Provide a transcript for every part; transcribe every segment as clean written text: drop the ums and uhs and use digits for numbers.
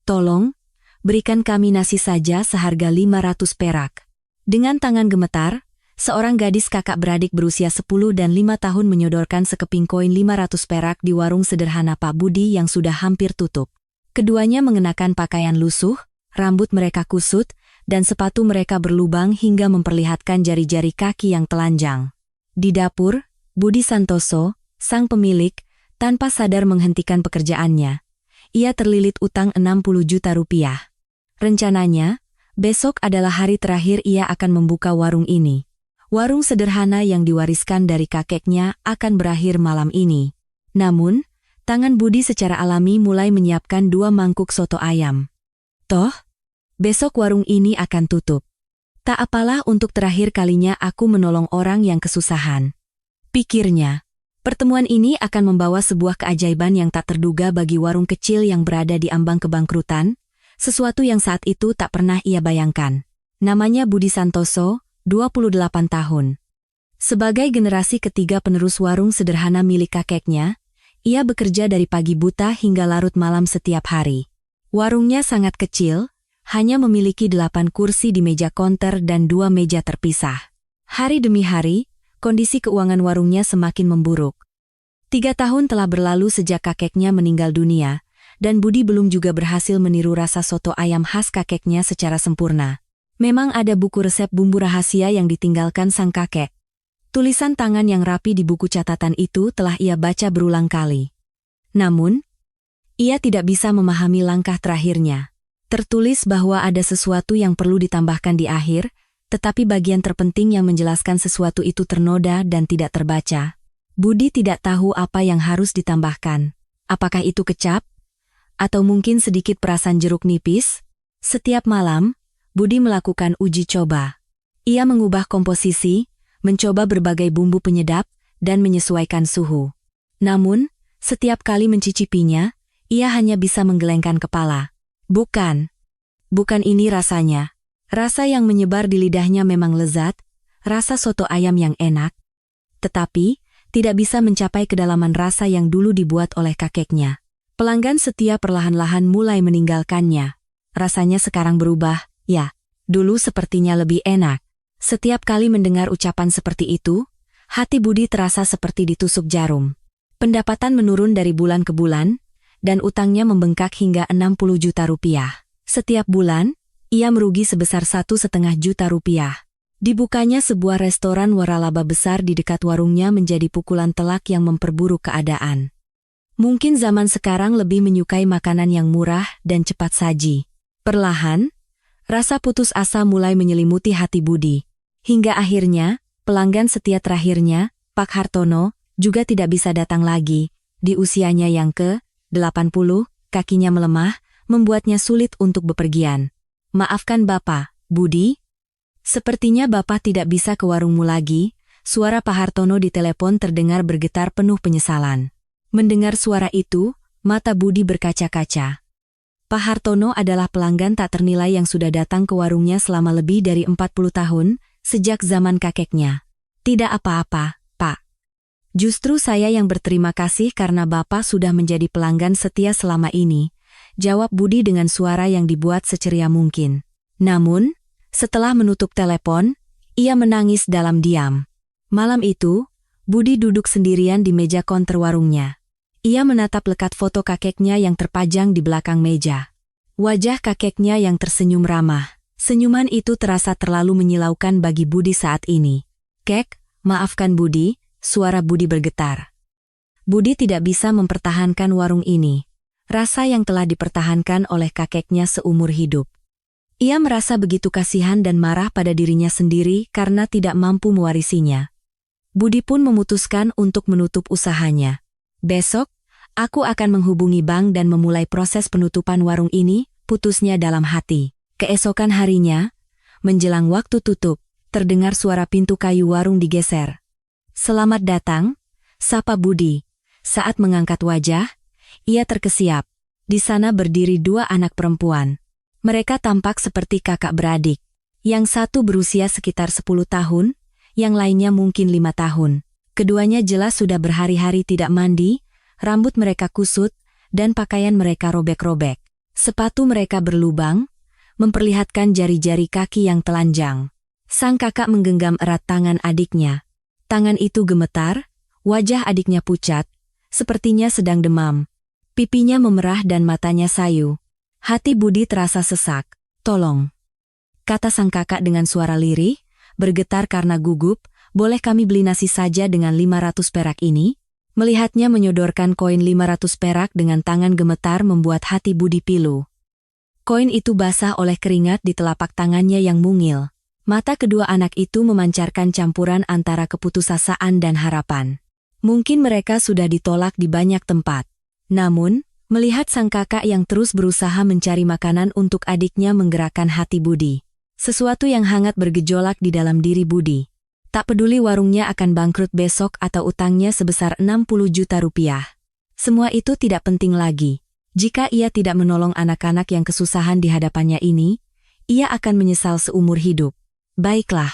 Tolong, berikan kami nasi saja seharga 500 perak. Dengan tangan gemetar, seorang gadis kakak beradik berusia 10 dan 5 tahun menyodorkan sekeping koin 500 perak di warung sederhana Pak Budi yang sudah hampir tutup. Keduanya mengenakan pakaian lusuh, rambut mereka kusut, dan sepatu mereka berlubang hingga memperlihatkan jari-jari kaki yang telanjang. Di dapur, Budi Santoso, sang pemilik, tanpa sadar menghentikan pekerjaannya. Ia terlilit utang 60 juta rupiah. Rencananya, besok adalah hari terakhir ia akan membuka warung ini. Warung sederhana yang diwariskan dari kakeknya akan berakhir malam ini. Namun, tangan Budi secara alami mulai menyiapkan 2 mangkuk soto ayam. Toh, besok warung ini akan tutup. Tak apalah untuk terakhir kalinya aku menolong orang yang kesusahan. Pikirnya, pertemuan ini akan membawa sebuah keajaiban yang tak terduga bagi warung kecil yang berada di ambang kebangkrutan, sesuatu yang saat itu tak pernah ia bayangkan. Namanya Budi Santoso, 28 tahun. Sebagai generasi ketiga penerus warung sederhana milik kakeknya, ia bekerja dari pagi buta hingga larut malam setiap hari. Warungnya sangat kecil, hanya memiliki 8 kursi di meja konter dan 2 meja terpisah. Hari demi hari, kondisi keuangan warungnya semakin memburuk. 3 tahun telah berlalu sejak kakeknya meninggal dunia, dan Budi belum juga berhasil meniru rasa soto ayam khas kakeknya secara sempurna. Memang ada buku resep bumbu rahasia yang ditinggalkan sang kakek. Tulisan tangan yang rapi di buku catatan itu telah ia baca berulang kali. Namun, ia tidak bisa memahami langkah terakhirnya. Tertulis bahwa ada sesuatu yang perlu ditambahkan di akhir, tetapi bagian terpenting yang menjelaskan sesuatu itu ternoda dan tidak terbaca. Budi tidak tahu apa yang harus ditambahkan. Apakah itu kecap? Atau mungkin sedikit perasan jeruk nipis? Setiap malam, Budi melakukan uji coba. Ia mengubah komposisi, mencoba berbagai bumbu penyedap, dan menyesuaikan suhu. Namun, setiap kali mencicipinya, ia hanya bisa menggelengkan kepala. Bukan ini rasanya. Rasa yang menyebar di lidahnya memang lezat, rasa soto ayam yang enak. Tetapi, tidak bisa mencapai kedalaman rasa yang dulu dibuat oleh kakeknya. Pelanggan setia perlahan-lahan mulai meninggalkannya. Rasanya sekarang berubah. Ya, dulu sepertinya lebih enak. Setiap kali mendengar ucapan seperti itu, hati Budi terasa seperti ditusuk jarum. Pendapatan menurun dari bulan ke bulan, dan utangnya membengkak hingga 60 juta rupiah. Setiap bulan, ia merugi sebesar 1,5 juta rupiah. Dibukanya sebuah restoran waralaba besar di dekat warungnya menjadi pukulan telak yang memperburuk keadaan. Mungkin zaman sekarang lebih menyukai makanan yang murah dan cepat saji. Perlahan, rasa putus asa mulai menyelimuti hati Budi. Hingga akhirnya, pelanggan setia terakhirnya, Pak Hartono, juga tidak bisa datang lagi. Di usianya yang ke-80, kakinya melemah, membuatnya sulit untuk bepergian. Maafkan Bapak, Budi. Sepertinya Bapak tidak bisa ke warungmu lagi. Suara Pak Hartono di telepon terdengar bergetar penuh penyesalan. Mendengar suara itu, mata Budi berkaca-kaca. Pak Hartono adalah pelanggan tak ternilai yang sudah datang ke warungnya selama lebih dari 40 tahun, sejak zaman kakeknya. Tidak apa-apa, Pak. Justru saya yang berterima kasih karena Bapak sudah menjadi pelanggan setia selama ini, jawab Budi dengan suara yang dibuat seceria mungkin. Namun, setelah menutup telepon, ia menangis dalam diam. Malam itu, Budi duduk sendirian di meja konter warungnya. Ia menatap lekat foto kakeknya yang terpajang di belakang meja. Wajah kakeknya yang tersenyum ramah. Senyuman itu terasa terlalu menyilaukan bagi Budi saat ini. Kek, maafkan Budi, suara Budi bergetar. Budi tidak bisa mempertahankan warung ini. Rasa yang telah dipertahankan oleh kakeknya seumur hidup. Ia merasa begitu kasihan dan marah pada dirinya sendiri karena tidak mampu mewarisinya. Budi pun memutuskan untuk menutup usahanya. Besok, aku akan menghubungi bank dan memulai proses penutupan warung ini, putusnya dalam hati. Keesokan harinya, menjelang waktu tutup, terdengar suara pintu kayu warung digeser. Selamat datang, sapa Budi. Saat mengangkat wajah, ia terkesiap. Di sana berdiri 2 anak perempuan. Mereka tampak seperti kakak beradik. Yang satu berusia sekitar 10 tahun, yang lainnya mungkin 5 tahun. Keduanya jelas sudah berhari-hari tidak mandi, rambut mereka kusut, dan pakaian mereka robek-robek. Sepatu mereka berlubang, memperlihatkan jari-jari kaki yang telanjang. Sang kakak menggenggam erat tangan adiknya. Tangan itu gemetar, wajah adiknya pucat, sepertinya sedang demam. Pipinya memerah dan matanya sayu. Hati Budi terasa sesak. "Tolong," kata sang kakak dengan suara lirih, bergetar karena gugup, "boleh kami beli nasi saja dengan 500 perak ini?" Melihatnya menyodorkan koin 500 perak dengan tangan gemetar membuat hati Budi pilu. Koin itu basah oleh keringat di telapak tangannya yang mungil. Mata kedua anak itu memancarkan campuran antara keputusasaan dan harapan. Mungkin mereka sudah ditolak di banyak tempat. Namun, melihat sang kakak yang terus berusaha mencari makanan untuk adiknya menggerakkan hati Budi. Sesuatu yang hangat bergejolak di dalam diri Budi. Tak peduli warungnya akan bangkrut besok atau utangnya sebesar 60 juta rupiah. Semua itu tidak penting lagi. Jika ia tidak menolong anak-anak yang kesusahan di hadapannya ini, ia akan menyesal seumur hidup. "Baiklah.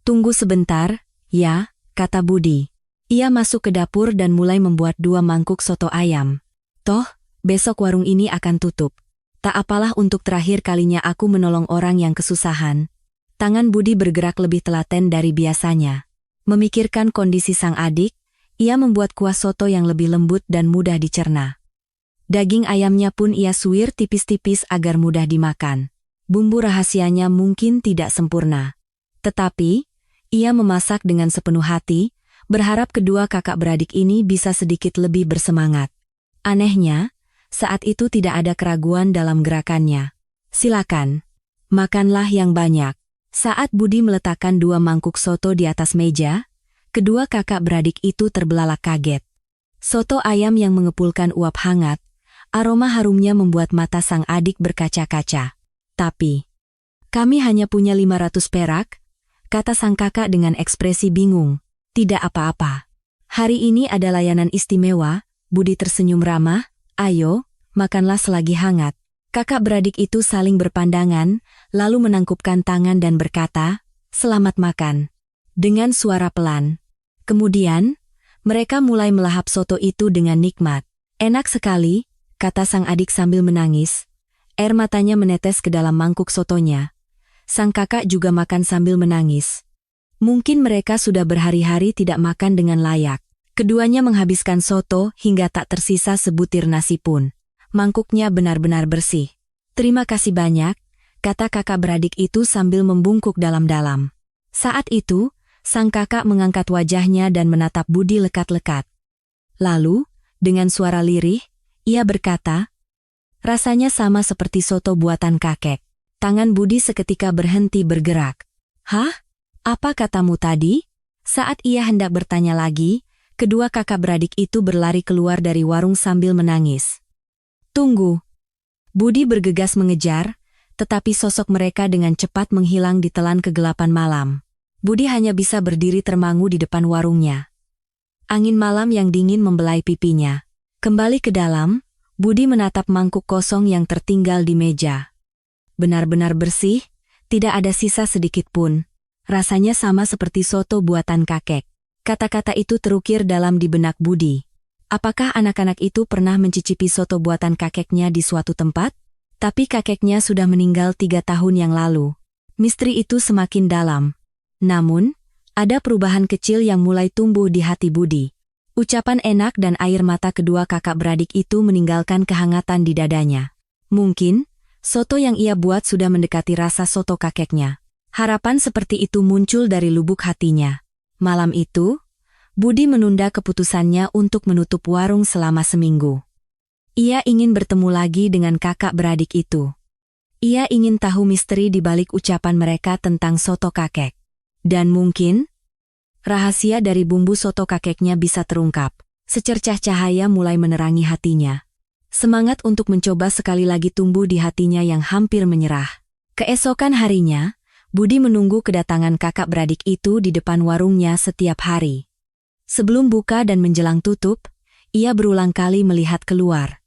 Tunggu sebentar, ya," kata Budi. Ia masuk ke dapur dan mulai membuat 2 mangkuk soto ayam. "Toh, besok warung ini akan tutup. Tak apalah untuk terakhir kalinya aku menolong orang yang kesusahan." Tangan Budi bergerak lebih telaten dari biasanya. Memikirkan kondisi sang adik, ia membuat kuah soto yang lebih lembut dan mudah dicerna. Daging ayamnya pun ia suwir tipis-tipis agar mudah dimakan. Bumbu rahasianya mungkin tidak sempurna. Tetapi, ia memasak dengan sepenuh hati, berharap kedua kakak beradik ini bisa sedikit lebih bersemangat. Anehnya, saat itu tidak ada keraguan dalam gerakannya. "Silakan, makanlah yang banyak." Saat Budi meletakkan 2 mangkuk soto di atas meja, kedua kakak beradik itu terbelalak kaget. Soto ayam yang mengepulkan uap hangat, aroma harumnya membuat mata sang adik berkaca-kaca. "Tapi, kami hanya punya 500 perak," kata sang kakak dengan ekspresi bingung. "Tidak apa-apa. Hari ini ada layanan istimewa," Budi tersenyum ramah. "Ayo, makanlah selagi hangat." Kakak beradik itu saling berpandangan, lalu menangkupkan tangan dan berkata, "Selamat makan," dengan suara pelan. Kemudian, mereka mulai melahap soto itu dengan nikmat. "Enak sekali," kata sang adik sambil menangis. Air matanya menetes ke dalam mangkuk sotonya. Sang kakak juga makan sambil menangis. Mungkin mereka sudah berhari-hari tidak makan dengan layak. Keduanya menghabiskan soto hingga tak tersisa sebutir nasi pun. Mangkuknya benar-benar bersih. "Terima kasih banyak," kata kakak beradik itu sambil membungkuk dalam-dalam. Saat itu, sang kakak mengangkat wajahnya dan menatap Budi lekat-lekat. Lalu, dengan suara lirih, ia berkata, "Rasanya sama seperti soto buatan kakek." Tangan Budi seketika berhenti bergerak. "Hah? Apa katamu tadi?" Saat ia hendak bertanya lagi, kedua kakak beradik itu berlari keluar dari warung sambil menangis. "Tunggu." Budi bergegas mengejar, tetapi sosok mereka dengan cepat menghilang di telan kegelapan malam. Budi hanya bisa berdiri termangu di depan warungnya. Angin malam yang dingin membelai pipinya. Kembali ke dalam, Budi menatap mangkuk kosong yang tertinggal di meja. Benar-benar bersih, tidak ada sisa sedikit pun. Rasanya sama seperti soto buatan kakek. Kata-kata itu terukir dalam di benak Budi. Apakah anak-anak itu pernah mencicipi soto buatan kakeknya di suatu tempat? Tapi kakeknya sudah meninggal 3 tahun yang lalu. Misteri itu semakin dalam. Namun, ada perubahan kecil yang mulai tumbuh di hati Budi. Ucapan enak dan air mata kedua kakak beradik itu meninggalkan kehangatan di dadanya. Mungkin, soto yang ia buat sudah mendekati rasa soto kakeknya. Harapan seperti itu muncul dari lubuk hatinya. Malam itu, Budi menunda keputusannya untuk menutup warung selama seminggu. Ia ingin bertemu lagi dengan kakak beradik itu. Ia ingin tahu misteri di balik ucapan mereka tentang soto kakek. Dan mungkin, rahasia dari bumbu soto kakeknya bisa terungkap. Secercah cahaya mulai menerangi hatinya. Semangat untuk mencoba sekali lagi tumbuh di hatinya yang hampir menyerah. Keesokan harinya, Budi menunggu kedatangan kakak beradik itu di depan warungnya setiap hari. Sebelum buka dan menjelang tutup, ia berulang kali melihat keluar.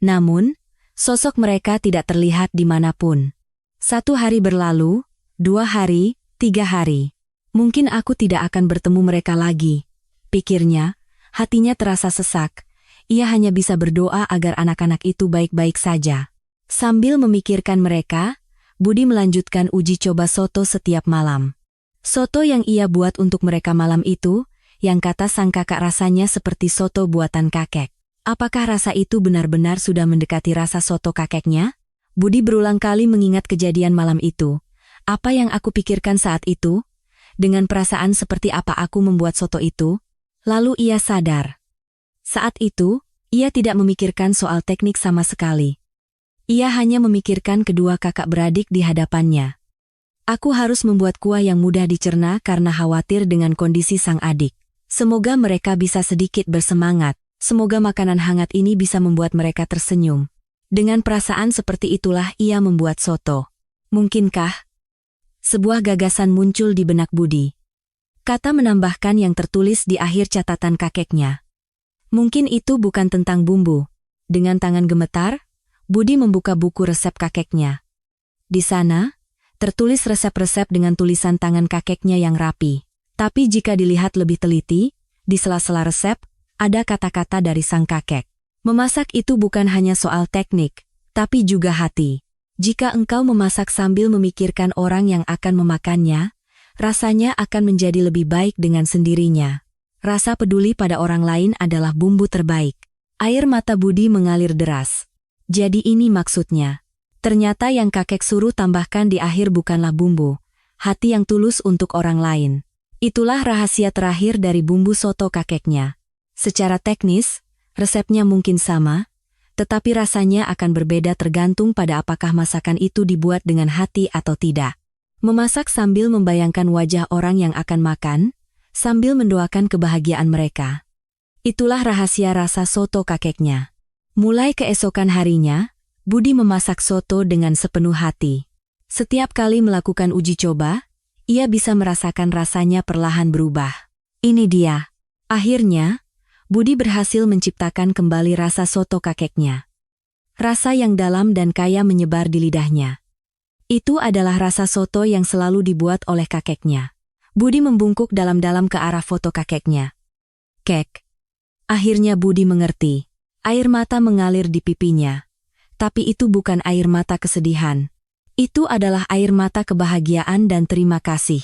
Namun, sosok mereka tidak terlihat dimanapun. 1 hari berlalu, 2 hari, 3 hari. Mungkin aku tidak akan bertemu mereka lagi, pikirnya. Hatinya terasa sesak. Ia hanya bisa berdoa agar anak-anak itu baik-baik saja. Sambil memikirkan mereka, Budi melanjutkan uji coba soto setiap malam. Soto yang ia buat untuk mereka malam itu, yang kata sang kakak rasanya seperti soto buatan kakek. Apakah rasa itu benar-benar sudah mendekati rasa soto kakeknya? Budi berulang kali mengingat kejadian malam itu. Apa yang aku pikirkan saat itu? Dengan perasaan seperti apa aku membuat soto itu? Lalu ia sadar. Saat itu, ia tidak memikirkan soal teknik sama sekali. Ia hanya memikirkan kedua kakak beradik di hadapannya. Aku harus membuat kuah yang mudah dicerna karena khawatir dengan kondisi sang adik. Semoga mereka bisa sedikit bersemangat. Semoga makanan hangat ini bisa membuat mereka tersenyum. Dengan perasaan seperti itulah ia membuat soto. Mungkinkah? Sebuah gagasan muncul di benak Budi. Kata menambahkan yang tertulis di akhir catatan kakeknya. Mungkin itu bukan tentang bumbu. Dengan tangan gemetar, Budi membuka buku resep kakeknya. Di sana, tertulis resep-resep dengan tulisan tangan kakeknya yang rapi. Tapi jika dilihat lebih teliti, di sela-sela resep, ada kata-kata dari sang kakek. Memasak itu bukan hanya soal teknik, tapi juga hati. Jika engkau memasak sambil memikirkan orang yang akan memakannya, rasanya akan menjadi lebih baik dengan sendirinya. Rasa peduli pada orang lain adalah bumbu terbaik. Air mata Budi mengalir deras. Jadi ini maksudnya. Ternyata yang kakek suruh tambahkan di akhir bukanlah bumbu, hati yang tulus untuk orang lain. Itulah rahasia terakhir dari bumbu soto kakeknya. Secara teknis, resepnya mungkin sama, tetapi rasanya akan berbeda tergantung pada apakah masakan itu dibuat dengan hati atau tidak. Memasak sambil membayangkan wajah orang yang akan makan, sambil mendoakan kebahagiaan mereka. Itulah rahasia rasa soto kakeknya. Mulai keesokan harinya, Budi memasak soto dengan sepenuh hati. Setiap kali melakukan uji coba, ia bisa merasakan rasanya perlahan berubah. Ini dia. Akhirnya, Budi berhasil menciptakan kembali rasa soto kakeknya. Rasa yang dalam dan kaya menyebar di lidahnya. Itu adalah rasa soto yang selalu dibuat oleh kakeknya. Budi membungkuk dalam-dalam ke arah foto kakeknya. Kek. Akhirnya Budi mengerti. Air mata mengalir di pipinya. Tapi itu bukan air mata kesedihan. Itu adalah air mata kebahagiaan dan terima kasih.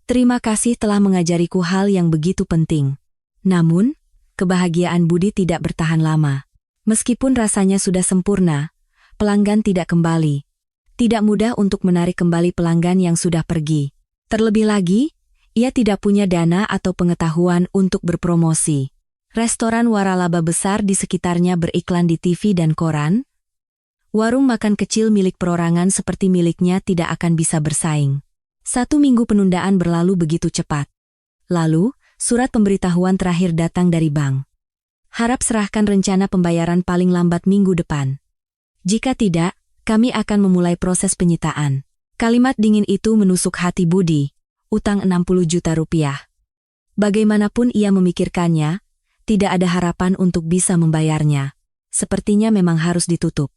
Terima kasih telah mengajariku hal yang begitu penting. Namun, kebahagiaan Budi tidak bertahan lama. Meskipun rasanya sudah sempurna, pelanggan tidak kembali. Tidak mudah untuk menarik kembali pelanggan yang sudah pergi. Terlebih lagi, ia tidak punya dana atau pengetahuan untuk berpromosi. Restoran waralaba besar di sekitarnya beriklan di TV dan koran. Warung makan kecil milik perorangan seperti miliknya tidak akan bisa bersaing. 1 minggu penundaan berlalu begitu cepat. Lalu, surat pemberitahuan terakhir datang dari bank. Harap serahkan rencana pembayaran paling lambat minggu depan. Jika tidak, kami akan memulai proses penyitaan. Kalimat dingin itu menusuk hati Budi. Utang 60 juta rupiah. Bagaimanapun ia memikirkannya, tidak ada harapan untuk bisa membayarnya. Sepertinya memang harus ditutup.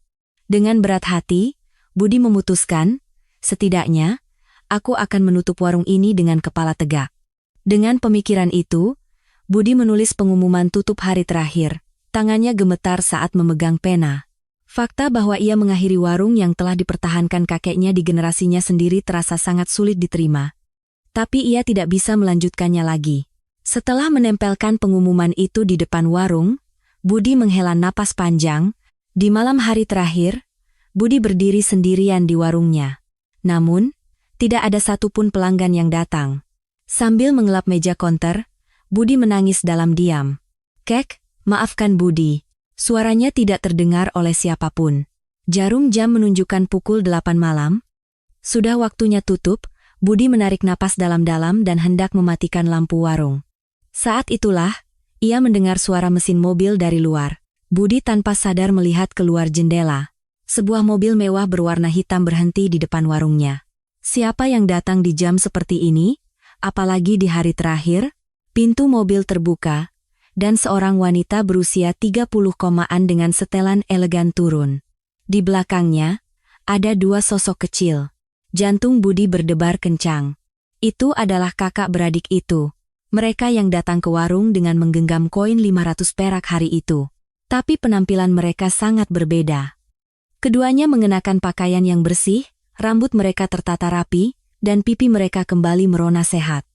Dengan berat hati, Budi memutuskan, setidaknya, aku akan menutup warung ini dengan kepala tegak. Dengan pemikiran itu, Budi menulis pengumuman tutup hari terakhir. Tangannya gemetar saat memegang pena. Fakta bahwa ia mengakhiri warung yang telah dipertahankan kakeknya di generasinya sendiri terasa sangat sulit diterima. Tapi ia tidak bisa melanjutkannya lagi. Setelah menempelkan pengumuman itu di depan warung, Budi menghela napas panjang. Di malam hari terakhir, Budi berdiri sendirian di warungnya. Namun, tidak ada satupun pelanggan yang datang. Sambil mengelap meja konter, Budi menangis dalam diam. Kek, maafkan Budi. Suaranya tidak terdengar oleh siapapun. Jarum jam menunjukkan pukul 8 malam. Sudah waktunya tutup, Budi menarik napas dalam-dalam dan hendak mematikan lampu warung. Saat itulah, ia mendengar suara mesin mobil dari luar. Budi tanpa sadar melihat keluar jendela. Sebuah mobil mewah berwarna hitam berhenti di depan warungnya. Siapa yang datang di jam seperti ini? Apalagi di hari terakhir? Pintu mobil terbuka, dan seorang wanita berusia 30-an dengan setelan elegan turun. Di belakangnya, ada 2 sosok kecil. Jantung Budi berdebar kencang. Itu adalah kakak beradik itu. Mereka yang datang ke warung dengan menggenggam koin 500 perak hari itu. Tapi penampilan mereka sangat berbeda. Keduanya mengenakan pakaian yang bersih, rambut mereka tertata rapi, dan pipi mereka kembali merona sehat.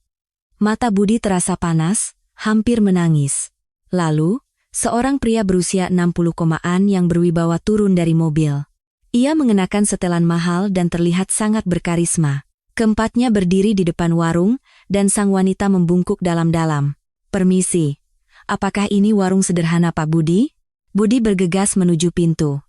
Mata Budi terasa panas, hampir menangis. Lalu, seorang pria berusia 60-an yang berwibawa turun dari mobil. Ia mengenakan setelan mahal dan terlihat sangat berkarisma. Keempatnya berdiri di depan warung, dan sang wanita membungkuk dalam-dalam. "Permisi, apakah ini warung sederhana Pak Budi?" Budi bergegas menuju pintu.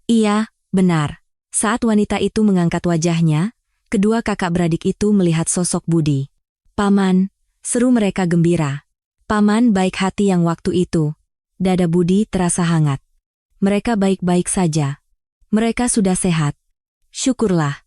"Iya, benar." Saat wanita itu mengangkat wajahnya, kedua kakak beradik itu melihat sosok Budi. "Paman," seru mereka gembira. Paman baik hati yang waktu itu. Dada Budi terasa hangat. Mereka baik-baik saja. Mereka sudah sehat. Syukurlah.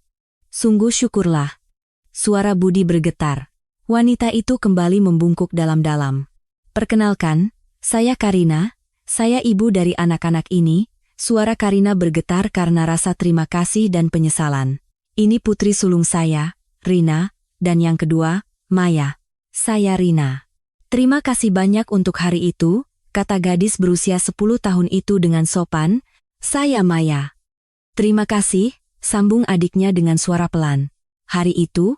Sungguh syukurlah. Suara Budi bergetar. Wanita itu kembali membungkuk dalam-dalam. "Perkenalkan, saya Karina, saya ibu dari anak-anak ini." Suara Karina bergetar karena rasa terima kasih dan penyesalan. "Ini putri sulung saya, Rina, dan yang kedua, Maya. Saya Rina." "Terima kasih banyak untuk hari itu," kata gadis berusia 10 tahun itu dengan sopan. "Saya Maya." "Terima kasih," sambung adiknya dengan suara pelan. "Hari itu,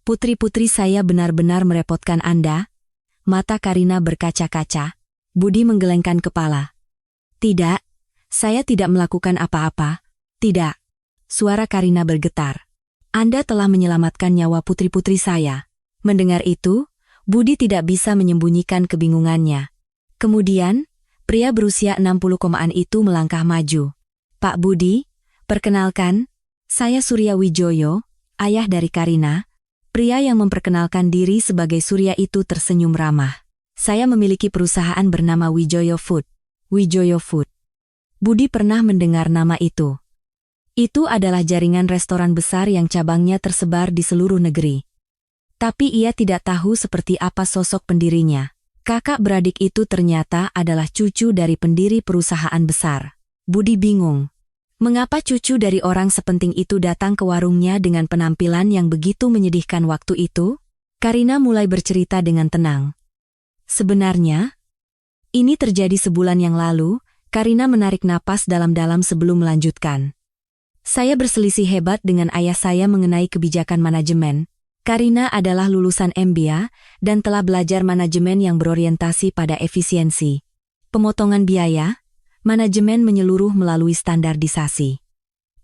putri-putri saya benar-benar merepotkan Anda." Mata Karina berkaca-kaca. Budi menggelengkan kepala. "Tidak, saya tidak melakukan apa-apa." "Tidak." Suara Karina bergetar. "Anda telah menyelamatkan nyawa putri-putri saya." Mendengar itu, Budi tidak bisa menyembunyikan kebingungannya. Kemudian, pria berusia 60-an itu melangkah maju. "Pak Budi, perkenalkan, saya Surya Wijoyo, ayah dari Karina." Pria yang memperkenalkan diri sebagai Surya itu tersenyum ramah. "Saya memiliki perusahaan bernama Wijoyo Food." Wijoyo Food. Budi pernah mendengar nama itu. Itu adalah jaringan restoran besar yang cabangnya tersebar di seluruh negeri. Tapi ia tidak tahu seperti apa sosok pendirinya. Kakak beradik itu ternyata adalah cucu dari pendiri perusahaan besar. Budi bingung. Mengapa cucu dari orang sepenting itu datang ke warungnya dengan penampilan yang begitu menyedihkan waktu itu? Karina mulai bercerita dengan tenang. "Sebenarnya, ini terjadi sebulan yang lalu." Karina menarik napas dalam-dalam sebelum melanjutkan. "Saya berselisih hebat dengan ayah saya mengenai kebijakan manajemen." Karina adalah lulusan MBA dan telah belajar manajemen yang berorientasi pada efisiensi, pemotongan biaya, manajemen menyeluruh melalui standarisasi.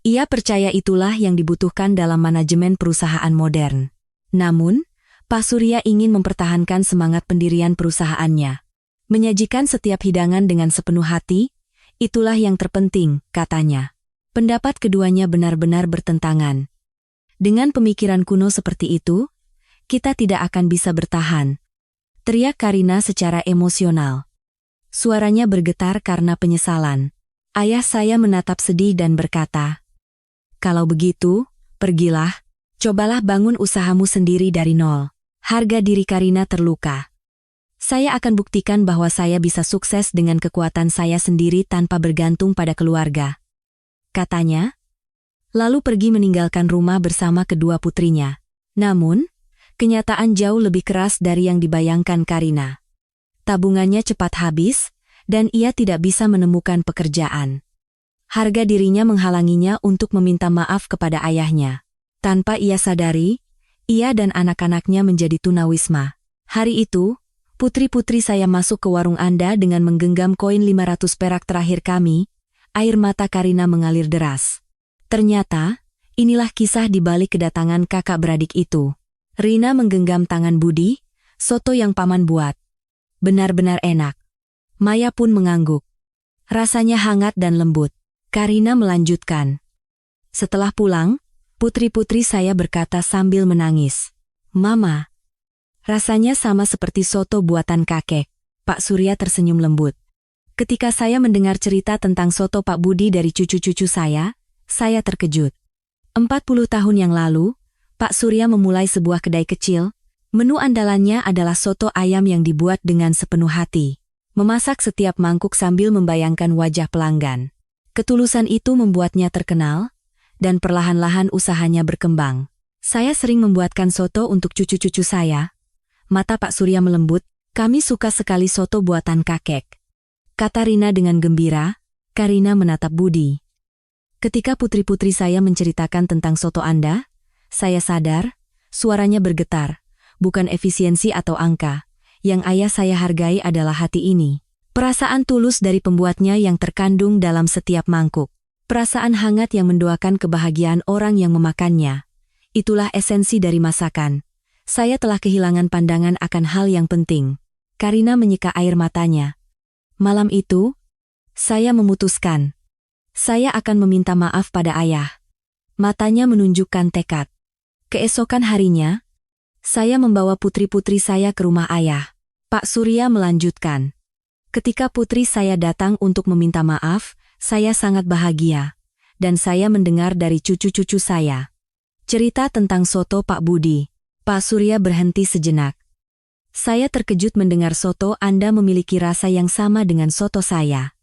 Ia percaya itulah yang dibutuhkan dalam manajemen perusahaan modern. Namun, Pak Surya ingin mempertahankan semangat pendirian perusahaannya. "Menyajikan setiap hidangan dengan sepenuh hati, itulah yang terpenting," katanya. Pendapat keduanya benar-benar bertentangan. "Dengan pemikiran kuno seperti itu, kita tidak akan bisa bertahan," teriak Karina secara emosional. Suaranya bergetar karena penyesalan. Ayah saya menatap sedih dan berkata, "Kalau begitu, pergilah, cobalah bangun usahamu sendiri dari nol." Harga diri Karina terluka. "Saya akan buktikan bahwa saya bisa sukses dengan kekuatan saya sendiri tanpa bergantung pada keluarga," katanya. Lalu pergi meninggalkan rumah bersama kedua putrinya. Namun, kenyataan jauh lebih keras dari yang dibayangkan Karina. Tabungannya cepat habis, dan ia tidak bisa menemukan pekerjaan. Harga dirinya menghalanginya untuk meminta maaf kepada ayahnya. Tanpa ia sadari, ia dan anak-anaknya menjadi tunawisma. Hari itu, putri-putri saya masuk ke warung Anda dengan menggenggam koin 500 perak terakhir kami. Air mata Karina mengalir deras. Ternyata, inilah kisah di balik kedatangan kakak beradik itu. Rina menggenggam tangan Budi. "Soto yang paman buat benar-benar enak." Maya pun mengangguk. Rasanya hangat dan lembut. Karina melanjutkan. "Setelah pulang, putri-putri saya berkata sambil menangis, 'Mama, rasanya sama seperti soto buatan kakek.'" Pak Surya tersenyum lembut. "Ketika saya mendengar cerita tentang soto Pak Budi dari cucu-cucu saya terkejut." 40 tahun yang lalu, Pak Surya memulai sebuah kedai kecil. Menu andalannya adalah soto ayam yang dibuat dengan sepenuh hati. Memasak setiap mangkuk sambil membayangkan wajah pelanggan. Ketulusan itu membuatnya terkenal, dan perlahan-lahan usahanya berkembang. "Saya sering membuatkan soto untuk cucu-cucu saya." Mata Pak Surya melembut. "Kami suka sekali soto buatan kakek," kata Rina dengan gembira. Karina menatap Budi. Ketika putri-putri saya menceritakan tentang soto Anda, saya sadar, suaranya bergetar, bukan efisiensi atau angka. Yang ayah saya hargai adalah hati ini. Perasaan tulus dari pembuatnya yang terkandung dalam setiap mangkuk. Perasaan hangat yang mendoakan kebahagiaan orang yang memakannya. Itulah esensi dari masakan. Saya telah kehilangan pandangan akan hal yang penting. Karina menyeka air matanya. Malam itu, saya memutuskan. Saya akan meminta maaf pada ayah. Matanya menunjukkan tekad. Keesokan harinya, saya membawa putri-putri saya ke rumah ayah. Pak Surya melanjutkan. Ketika putri saya datang untuk meminta maaf, saya sangat bahagia. Dan saya mendengar dari cucu-cucu saya. Cerita tentang soto Pak Budi. Pak Surya berhenti sejenak. Saya terkejut mendengar soto Anda memiliki rasa yang sama dengan soto saya.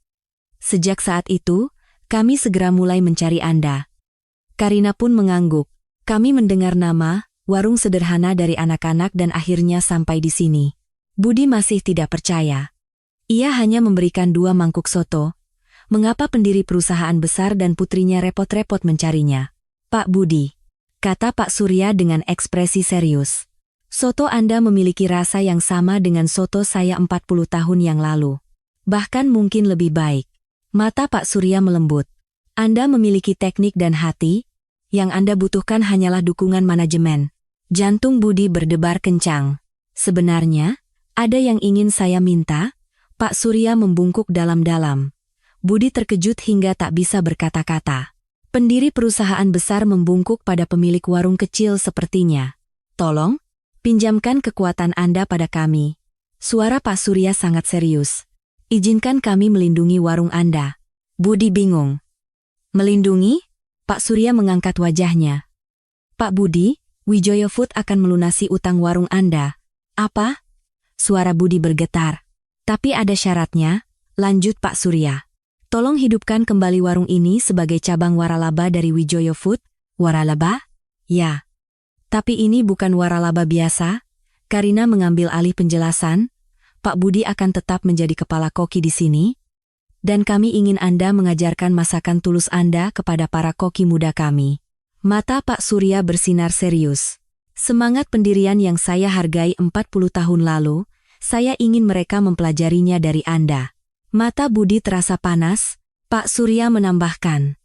Sejak saat itu, kami segera mulai mencari Anda. Karina pun mengangguk. Kami mendengar nama, warung sederhana dari anak-anak dan akhirnya sampai di sini. Budi masih tidak percaya. Ia hanya memberikan 2 mangkuk soto. Mengapa pendiri perusahaan besar dan putrinya repot-repot mencarinya? Pak Budi, kata Pak Surya dengan ekspresi serius. Soto Anda memiliki rasa yang sama dengan soto saya 40 tahun yang lalu. Bahkan mungkin lebih baik. Mata Pak Surya melembut. Anda memiliki teknik dan hati, yang Anda butuhkan hanyalah dukungan manajemen. Jantung Budi berdebar kencang. Sebenarnya, ada yang ingin saya minta? Pak Surya membungkuk dalam-dalam. Budi terkejut hingga tak bisa berkata-kata. Pendiri perusahaan besar membungkuk pada pemilik warung kecil sepertinya. Tolong, pinjamkan kekuatan Anda pada kami. Suara Pak Surya sangat serius. Izinkan kami melindungi warung Anda. Budi bingung. Melindungi? Pak Surya mengangkat wajahnya. Pak Budi, Wijoyo Food akan melunasi utang warung Anda. Apa? Suara Budi bergetar. Tapi ada syaratnya, lanjut Pak Surya. Tolong hidupkan kembali warung ini sebagai cabang waralaba dari Wijoyo Food. Waralaba? Ya. Tapi ini bukan waralaba biasa. Karina mengambil alih penjelasan. Pak Budi akan tetap menjadi kepala koki di sini. Dan kami ingin Anda mengajarkan masakan tulus Anda kepada para koki muda kami. Mata Pak Surya bersinar serius. Semangat pendirian yang saya hargai 40 tahun lalu, saya ingin mereka mempelajarinya dari Anda. Mata Budi terasa panas. Pak Surya menambahkan.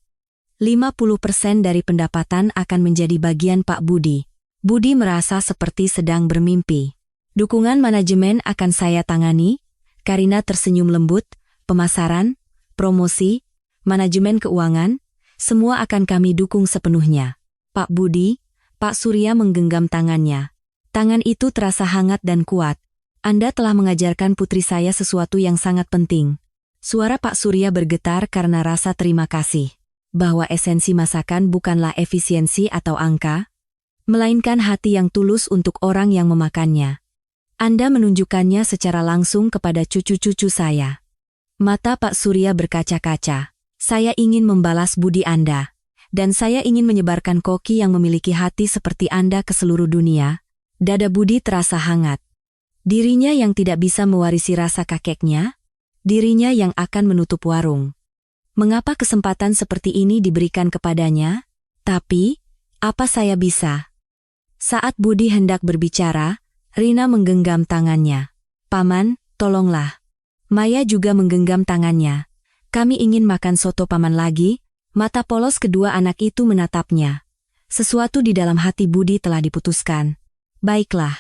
50% dari pendapatan akan menjadi bagian Pak Budi. Budi merasa seperti sedang bermimpi. Dukungan manajemen akan saya tangani. Karina tersenyum lembut. Pemasaran, promosi, manajemen keuangan, semua akan kami dukung sepenuhnya. Pak Budi, Pak Surya menggenggam tangannya. Tangan itu terasa hangat dan kuat. Anda telah mengajarkan putri saya sesuatu yang sangat penting. Suara Pak Surya bergetar karena rasa terima kasih. Bahwa esensi masakan bukanlah efisiensi atau angka, melainkan hati yang tulus untuk orang yang memakannya. Anda menunjukkannya secara langsung kepada cucu-cucu saya. Mata Pak Surya berkaca-kaca. Saya ingin membalas budi Anda. Dan saya ingin menyebarkan koki yang memiliki hati seperti Anda ke seluruh dunia. Dada Budi terasa hangat. Dirinya yang tidak bisa mewarisi rasa kakeknya, dirinya yang akan menutup warung. Mengapa kesempatan seperti ini diberikan kepadanya? Tapi, apa saya bisa? Saat Budi hendak berbicara, Rina menggenggam tangannya. Paman, tolonglah. Maya juga menggenggam tangannya. Kami ingin makan soto Paman lagi. Mata polos kedua anak itu menatapnya. Sesuatu di dalam hati Budi telah diputuskan. Baiklah.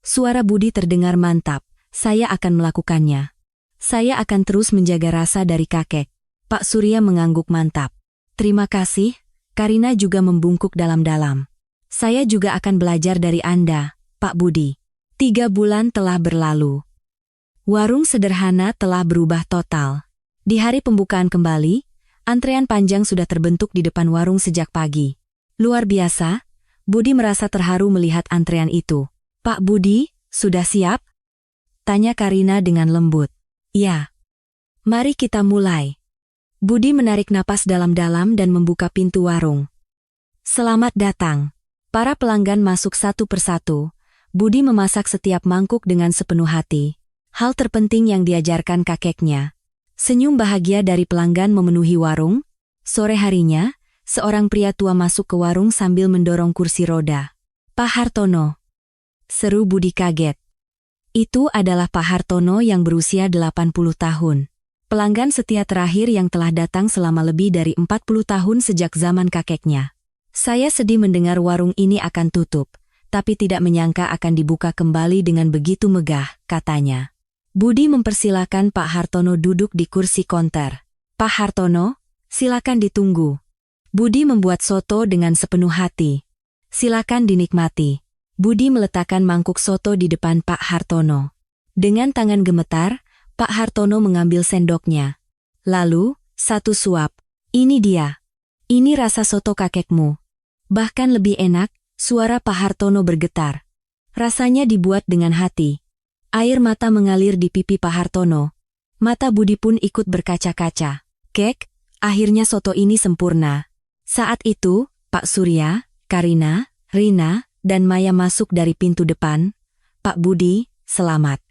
Suara Budi terdengar mantap. Saya akan melakukannya. Saya akan terus menjaga rasa dari kakek. Pak Surya mengangguk mantap. Terima kasih. Karina juga membungkuk dalam-dalam. Saya juga akan belajar dari Anda, Pak Budi. 3 bulan telah berlalu. Warung sederhana telah berubah total. Di hari pembukaan kembali, antrean panjang sudah terbentuk di depan warung sejak pagi. Luar biasa, Budi merasa terharu melihat antrean itu. Pak Budi, sudah siap? Tanya Karina dengan lembut. Ya. Mari kita mulai. Budi menarik napas dalam-dalam dan membuka pintu warung. Selamat datang. Para pelanggan masuk satu persatu. Budi memasak setiap mangkuk dengan sepenuh hati. Hal terpenting yang diajarkan kakeknya. Senyum bahagia dari pelanggan memenuhi warung. Sore harinya, seorang pria tua masuk ke warung sambil mendorong kursi roda. "Pak Hartono," seru Budi kaget. Itu adalah Pak Hartono yang berusia 80 tahun. Pelanggan setia terakhir yang telah datang selama lebih dari 40 tahun sejak zaman kakeknya. "Saya sedih mendengar warung ini akan tutup, tapi tidak menyangka akan dibuka kembali dengan begitu megah," katanya. Budi mempersilakan Pak Hartono duduk di kursi konter. "Pak Hartono, silakan ditunggu." Budi membuat soto dengan sepenuh hati. "Silakan dinikmati." Budi meletakkan mangkuk soto di depan Pak Hartono. Dengan tangan gemetar, Pak Hartono mengambil sendoknya. Lalu, satu suap. "Ini dia. Ini rasa soto kakekmu. Bahkan lebih enak," suara Pak Hartono bergetar. Rasanya dibuat dengan hati. Air mata mengalir di pipi Pak Hartono. Mata Budi pun ikut berkaca-kaca. "Kek, akhirnya soto ini sempurna." Saat itu, Pak Surya, Karina, Rina, dan Maya masuk dari pintu depan. "Pak Budi, selamat,"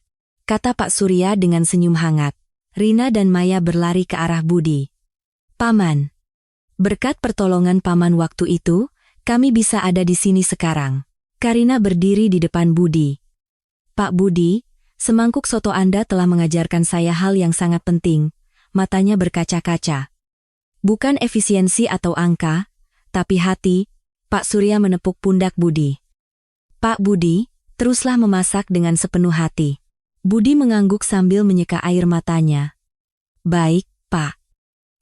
kata Pak Surya dengan senyum hangat. Rina dan Maya berlari ke arah Budi. "Paman, berkat pertolongan Paman waktu itu, kami bisa ada di sini sekarang." Karina berdiri di depan Budi. "Pak Budi, semangkuk soto Anda telah mengajarkan saya hal yang sangat penting." Matanya berkaca-kaca. "Bukan efisiensi atau angka, tapi hati." Pak Surya menepuk pundak Budi. "Pak Budi, teruslah memasak dengan sepenuh hati." Budi mengangguk sambil menyeka air matanya. "Baik, Pak.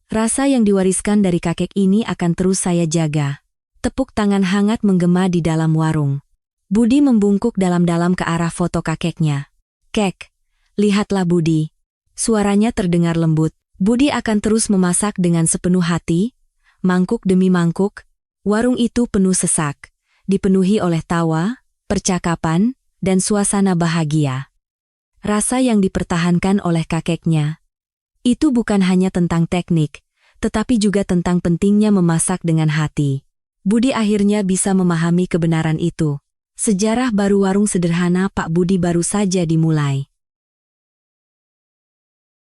Rasa yang diwariskan dari kakek ini akan terus saya jaga." Tepuk tangan hangat menggema di dalam warung. Budi membungkuk dalam-dalam ke arah foto kakeknya. "Kek, lihatlah Budi." Suaranya terdengar lembut. Budi akan terus memasak dengan sepenuh hati, mangkuk demi mangkuk. Warung itu penuh sesak, dipenuhi oleh tawa, percakapan, dan suasana bahagia. Rasa yang dipertahankan oleh kakeknya. Itu bukan hanya tentang teknik, tetapi juga tentang pentingnya memasak dengan hati. Budi akhirnya bisa memahami kebenaran itu. Sejarah baru warung sederhana Pak Budi baru saja dimulai.